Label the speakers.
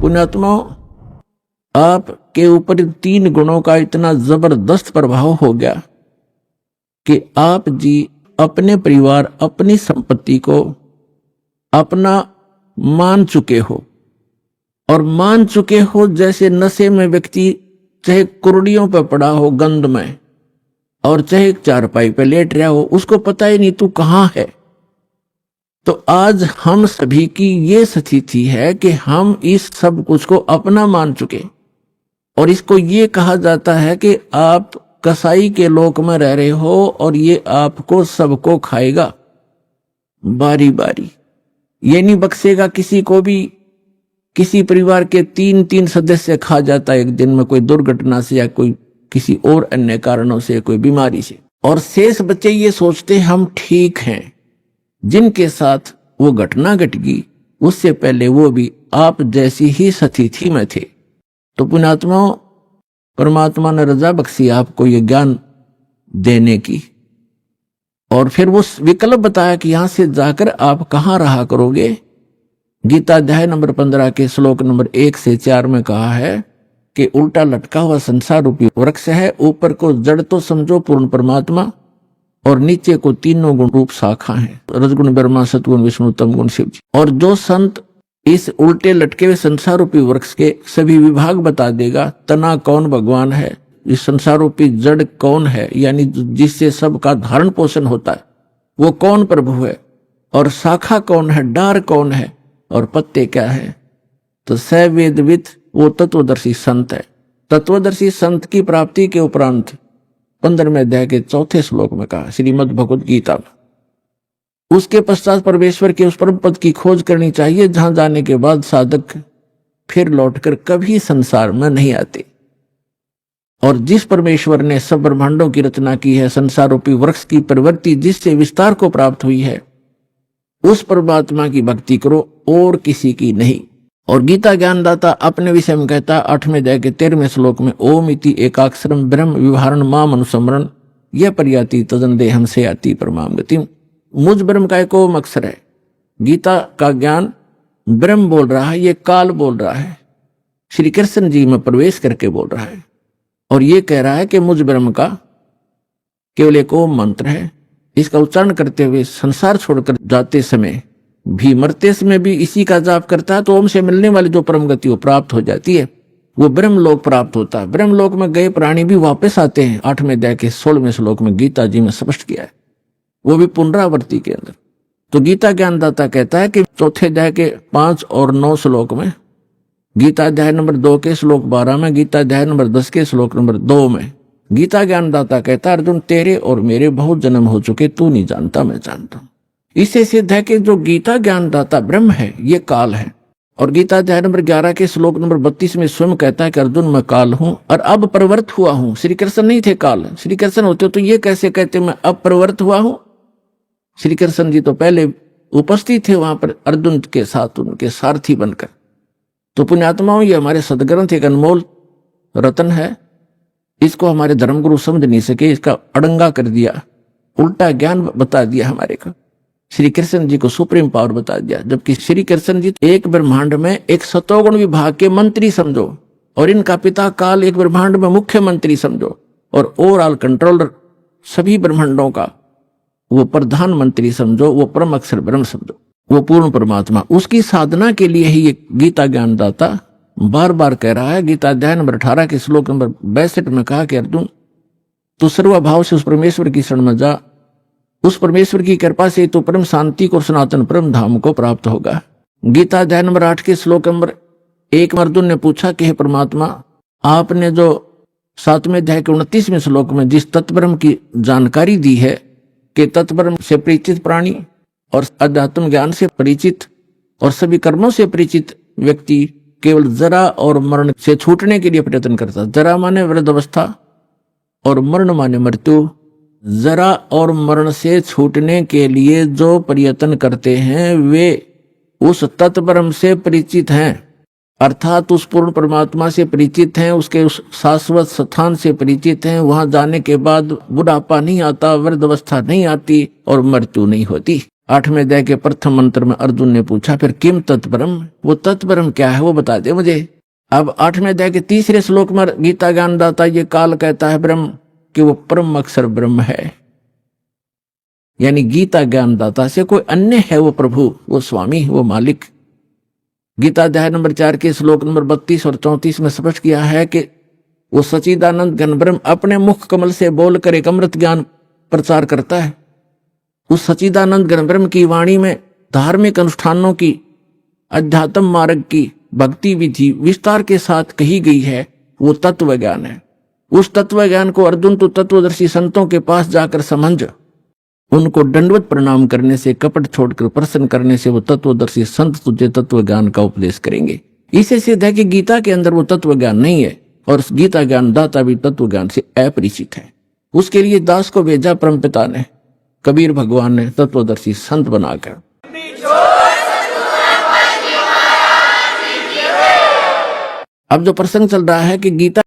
Speaker 1: पुण्यात्माओं, आपके ऊपर 3 गुणों का इतना जबरदस्त प्रभाव हो गया कि आप जी अपने परिवार, अपनी संपत्ति को अपना मान चुके हो, और मान चुके हो जैसे नशे में व्यक्ति चाहे कुर्डियों पर पड़ा हो गंध में, और चाहे चारपाई पे लेट रहा हो, उसको पता ही नहीं तू कहां है। तो आज हम सभी की ये स्थिति है कि हम इस सब कुछ को अपना मान चुके, और इसको ये कहा जाता है कि आप कसाई के लोक में रह रहे हो और ये आपको सबको खाएगा बारी बारी, ये नहीं बख्शेगा किसी को भी। किसी परिवार के 3 सदस्य खा जाता है एक दिन में, कोई दुर्घटना से या कोई किसी और अन्य कारणों से, कोई बीमारी से, और शेष बच्चे ये सोचते हम ठीक हैं। जिनके साथ वो घटना घट गई उससे पहले वो भी आप जैसी ही स्थिति में थे। तो पुण्यात्माओं, परमात्मा ने रजा बख्शी आपको ये ज्ञान देने की, और फिर वो विकल्प बताया कि यहां से जाकर आप कहां रहा करोगे। गीता अध्याय नंबर 15 के श्लोक नंबर 1 से 4 में कहा है कि उल्टा लटका हुआ संसार रूपी वृक्ष है, ऊपर को जड़ तो समझो पूर्ण परमात्मा, और नीचे को 3 गुण रूप शाखा है, रजगुण ब्रह्मा, सतगुण विष्णु, तमगुण शिव जी। और जो संत इस उल्टे लटके हुए संसार रूपी वृक्ष के सभी विभाग बता देगा, तना कौन भगवान है, इस संसार रूपी जड़ कौन है, यानी जिससे सबका धारण पोषण होता है वो कौन प्रभु है, और शाखा कौन है, डार कौन है, और पत्ते क्या है, तो स वेदविद वो तत्वदर्शी संत है। तत्वदर्शी संत की प्राप्ति के उपरांत 15वें अध्याय के 4थे श्लोक में कहा श्रीमद् भगवद गीता में, उसके पश्चात परमेश्वर के उस परम पद की खोज करनी चाहिए जहां जाने के बाद साधक फिर लौटकर कभी संसार में नहीं आते। और जिस परमेश्वर ने सब ब्रह्मांडों की रचना की है, संसार रूपी वृक्ष की प्रवृत्ति जिससे विस्तार को प्राप्त हुई है, उस परमात्मा की भक्ति करो और किसी की नहीं। और गीता ज्ञानदाता अपने विषय में कहता 8वें अध्याय के 13वें श्लोक में, ओम इति एकाक्षरम ब्रह्म विवहारण माम अनुस्मरण यह पर्याति तजन देहम से आती परमाम गति। मुझ ब्रह्म का एक ओम अक्षर है। गीता का ज्ञान ब्रह्म बोल रहा है, ये काल बोल रहा है, श्री कृष्ण जी में प्रवेश करके बोल रहा है, और ये कह रहा है कि मुझ ब्रह्म का केवल एक ओम मंत्र है। इसका उच्चारण करते हुए संसार छोड़कर जाते समय भी, मरते समय भी इसी का जाप करता है, तो ओम से मिलने वाली जो परम गति वो प्राप्त हो जाती है, वो ब्रह्मलोक प्राप्त होता है। ब्रह्मलोक में गए प्राणी भी वापस आते हैं। 8वें अध्याय के 16वें श्लोक में गीता जी में स्पष्ट किया है, वो भी पुनरावृत्ति के अंदर। तो गीता ज्ञानदाता कहता है कि 4थे अध्याय के 5 और 9 श्लोक में, गीता अध्याय नंबर 2 के श्लोक 12 में, गीता अध्याय नंबर 10 के श्लोक नंबर 2 में गीता ज्ञानदाता कहता है, अर्जुन तेरे और मेरे बहुत जन्म हो चुके, तू नहीं जानता मैं जानता हूं। इससे सिद्ध है कि जो गीता ज्ञानदाता ब्रह्म है ये काल है। और गीता अध्याय नंबर 11 के श्लोक नंबर 32 में स्वयं कहता है कि अर्जुन मैं काल हूं और अब प्रवृत्त हुआ हूं। श्री कृष्ण नहीं थे काल, श्री कृष्ण होते तो ये कैसे कहते मैं अब प्रवृत्त हुआ हूं। श्री कृष्ण जी तो पहले उपस्थित थे वहां पर अर्जुन के साथ, उनके सारथी बनकर। तो पुण्यात्माओं, ये हमारे सदग्रंथ एक अनमोल रतन है, इसको हमारे धर्मगुरु समझ नहीं सके, इसका अड़ंगा कर दिया, उल्टा ज्ञान बता दिया हमारे को। श्री कृष्ण जी को सुप्रीम पावर बता दिया, जबकि श्री कृष्ण जी एक ब्रह्मांड में एक सतोगुण विभाग के मंत्री समझो, और इनका पिता काल एक ब्रह्मांड में मुख्यमंत्री समझो, और ओवरऑल कंट्रोलर सभी ब्रह्मांडों का वो प्रधानमंत्री समझो, वो परम अक्षर ब्रह्म समझो, वो पूर्ण परमात्मा। उसकी साधना के लिए ही ये गीता ज्ञानदाता बार बार कह रहा है। गीता अध्याय नंबर 18 के श्लोक नंबर 62 में कहा कि अर्जुन तू सर्वभाव से उस परमेश्वर की शरण में जा, उस परमेश्वर की कृपा से तो परम शांति को, सनातन परम धाम को प्राप्त होगा। गीता अध्याय नंबर 8 के श्लोक नंबर 1 अर्जुन ने पूछा कि हे परमात्मा, आपने जो 7वें अध्याय के 29वें श्लोक में जिस तत्ब्रह्म की जानकारी दी है कि तत्ब्रह्म से परिचित प्राणी और अध्यात्म ज्ञान से परिचित और सभी कर्मों से परिचित व्यक्ति केवल जरा और मरण से छूटने के लिए प्रयत्न करता। जरा माने वृद्धावस्था और मरण माने मृत्यु। जरा और मरण से छूटने के लिए जो प्रयत्न करते हैं वे उस तत्ब्रह्म से परिचित हैं, अर्थात उस पूर्ण परमात्मा से परिचित हैं, उसके उस शाश्वत स्थान से परिचित हैं। वहां जाने के बाद बुढ़ापा नहीं आता, वृद्धावस्था नहीं आती और मृत्यु नहीं होती। 8वें अध्याय के प्रथम मंत्र में अर्जुन ने पूछा, फिर किम तत्परम, वो तत्परम क्या है वो बता दे मुझे। अब 8वें अध्याय के 3रे श्लोक में गीता ज्ञानदाता ये काल कहता है ब्रह्म कि वो परम अक्षर ब्रह्म है, यानी गीता ज्ञानदाता से कोई अन्य है वो प्रभु, वो स्वामी, वो मालिक। गीता अध्याय नंबर 4 के श्लोक नंबर 32 और 34 में स्पष्ट किया है कि वो सच्चिदानंद घन ब्रह्म अपने मुख कमल से बोलकर एक अमृत ज्ञान प्रचार करता है। उस सच्चिदानंद घन ब्रह्म की वाणी में धार्मिक अनुष्ठानों की, अध्यात्म मार्ग की, भक्ति विधि विस्तार के साथ कही गई है, वो तत्व ज्ञान है। उस तत्व ज्ञान को अर्जुन तो तत्वदर्शी संतों के पास जाकर समझ, उनको दंडवत प्रणाम करने से, कपट छोड़कर प्रसन्न करने से वो तत्वदर्शी संत तुझे तत्व ज्ञान का उपदेश करेंगे। इसे सिद्ध है कि गीता के अंदर वो तत्व ज्ञान नहीं है और गीता ज्ञान दाता भी तत्व ज्ञान से अपरिचित है। उसके लिए दास को भेजा परमपिता ने, कबीर भगवान ने तत्वदर्शी संत बनाकर। अब जो प्रसंग चल रहा है कि गीता